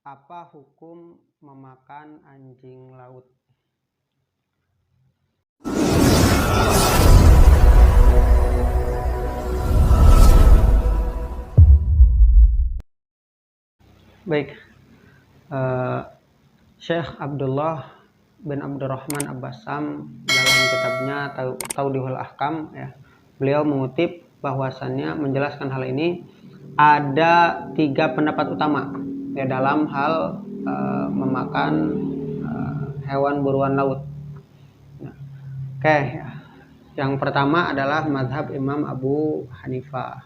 Apa hukum memakan anjing laut? Baik, Syekh Abdullah bin Abdurrahman Abbasam dalam kitabnya Tawdihul Ahkam, ya, beliau mengutip bahwasannya menjelaskan hal ini ada 3 pendapat utama ya dalam hal memakan hewan buruan laut. Oke, yang pertama adalah mazhab Imam Abu Hanifah.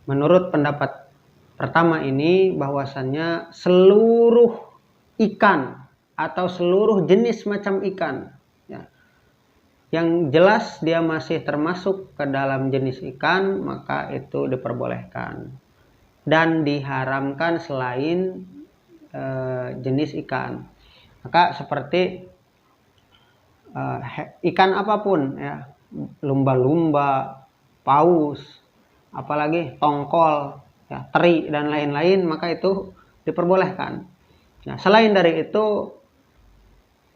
Menurut pendapat pertama ini bahwasannya seluruh ikan atau seluruh jenis macam ikan ya, yang jelas dia masih termasuk ke dalam jenis ikan, maka itu diperbolehkan dan diharamkan selain jenis ikan. Maka seperti ikan apapun ya, lumba-lumba, paus, apalagi tongkol ya, teri dan lain-lain, maka itu diperbolehkan. Nah, selain dari itu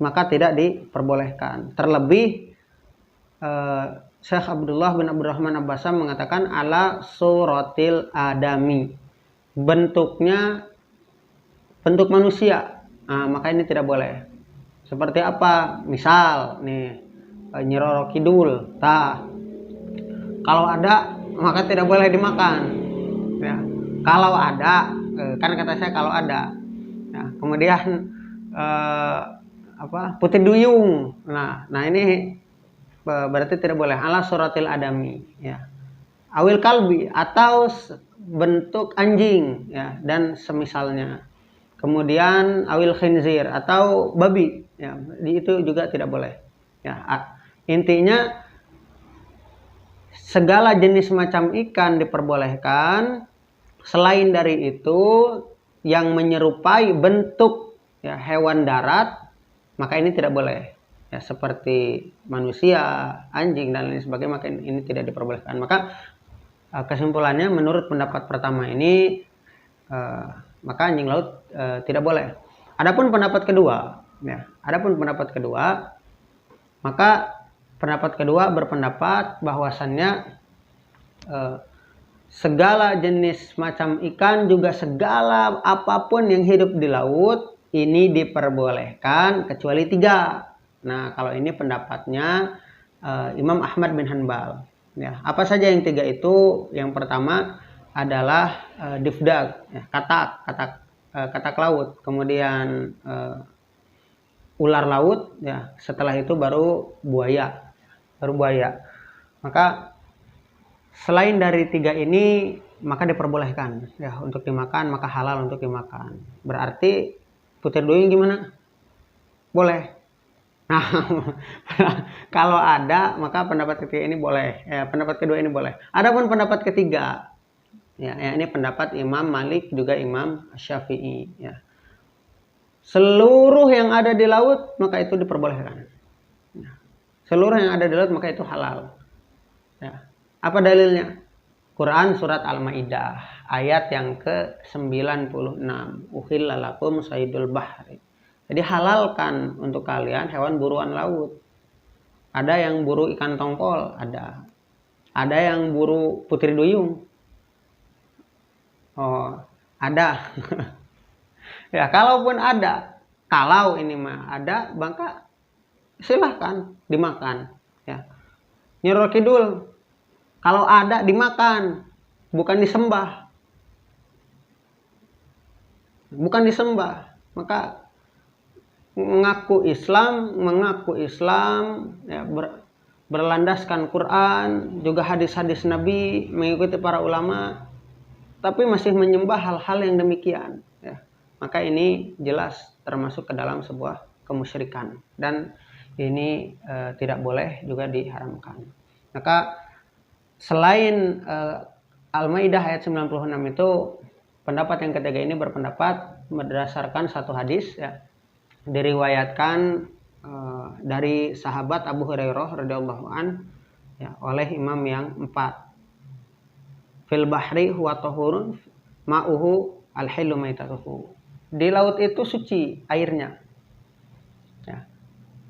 maka tidak diperbolehkan. Terlebih Syekh Abdullah bin Abdurrahman Abbasam mengatakan ala suratil adami, bentuknya bentuk manusia. Nah, maka ini tidak boleh. Seperti apa? Misal nih Nyi Roro Kidul, kalau ada maka tidak boleh dimakan. Ya, kalau ada, kan kata saya kalau ada. Ya, kemudian Putih Duyung. Nah ini berarti tidak boleh ala suratil adami. Ya, awil kalbi atau bentuk anjing ya dan semisalnya. Kemudian awil khinzir atau babi, ya, itu juga tidak boleh. Ya, intinya segala jenis macam ikan diperbolehkan. Selain dari itu yang menyerupai bentuk ya, hewan darat, maka ini tidak boleh. Ya, seperti manusia, anjing dan lain sebagainya, maka ini tidak diperbolehkan. Maka kesimpulannya menurut pendapat pertama ini maka anjing laut tidak boleh. Adapun pendapat kedua, maka pendapat kedua berpendapat bahwasannya segala jenis macam ikan, juga segala apapun yang hidup di laut ini diperbolehkan kecuali 3. Nah, kalau ini pendapatnya Imam Ahmad bin Hanbal. Ya, apa saja yang 3 itu? Yang pertama adalah difdag, ya, katak laut, kemudian ular laut, ya, setelah itu baru buaya. Maka selain dari 3 ini maka diperbolehkan ya untuk dimakan, maka halal untuk dimakan. Berarti Putih Duyung gimana? Boleh. Nah, kalau ada maka pendapat ketiga ini boleh. Ya, pendapat kedua ini boleh. Adapun pendapat ketiga, ya, ini pendapat Imam Malik juga Imam Syafi'i. Ya. Seluruh yang ada di laut maka itu diperbolehkan. Ya. Seluruh yang ada di laut maka itu halal. Ya. Apa dalilnya? Quran surat Al-Maidah ayat yang ke-96. Uhilla lakum saydul bahri. Jadi halalkan untuk kalian hewan buruan laut. Ada yang buru ikan tongkol, ada. Ada yang buru putri duyung. Oh, ada. Ya, kalaupun ada, kalau ini mah ada, maka silahkan dimakan. Ya. Nyi Roro Kidul, kalau ada dimakan, bukan disembah. Maka mengaku Islam ya, berlandaskan Quran, juga hadis-hadis Nabi, mengikuti para ulama, tapi masih menyembah hal-hal yang demikian ya. Maka ini jelas termasuk ke dalam sebuah kemusyrikan dan ini tidak boleh juga diharamkan. Maka selain Al-Maidah ayat 96 itu, pendapat yang ketiga ini berpendapat berdasarkan satu hadis ya, diriwayatkan dari sahabat Abu Hurairah radhiyallahu an ya, oleh imam yang 4. Fil bahri huwa tahurun ma'uhu al-hillu maitatuhu. Di laut itu suci airnya. Ya.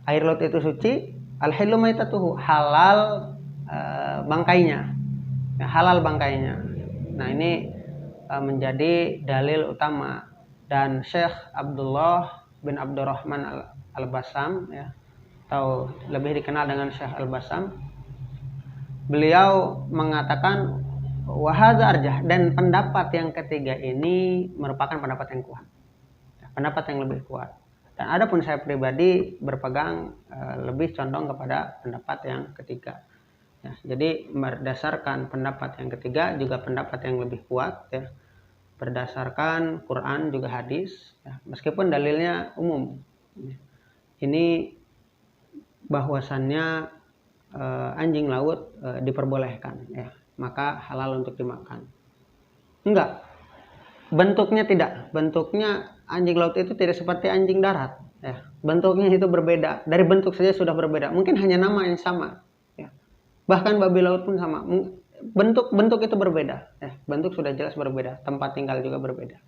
Air laut itu suci, al-hillu maitatuhu, halal bangkainya. Ya, halal bangkainya. Nah, ini menjadi dalil utama, dan Syekh Abdullah bin Abdurrahman Al-Bassam, ya, atau lebih dikenal dengan Syekh Al-Bassam, beliau mengatakan wahadza arjah, dan pendapat yang ketiga ini merupakan pendapat yang kuat, pendapat yang lebih kuat. Dan adapun saya pribadi berpegang lebih condong kepada pendapat yang ketiga. Ya, jadi berdasarkan pendapat yang ketiga juga pendapat yang lebih kuat, ya, berdasarkan Quran juga hadis, ya, meskipun dalilnya umum. Ini bahwasannya anjing laut diperbolehkan, ya, maka halal untuk dimakan. Enggak, bentuknya tidak. Bentuknya anjing laut itu tidak seperti anjing darat, ya. Bentuknya itu berbeda. Dari bentuk saja sudah berbeda. Mungkin hanya nama yang sama, ya. Bahkan babi laut pun sama. Bentuk itu berbeda, ya. Bentuk sudah jelas berbeda. Tempat tinggal juga berbeda.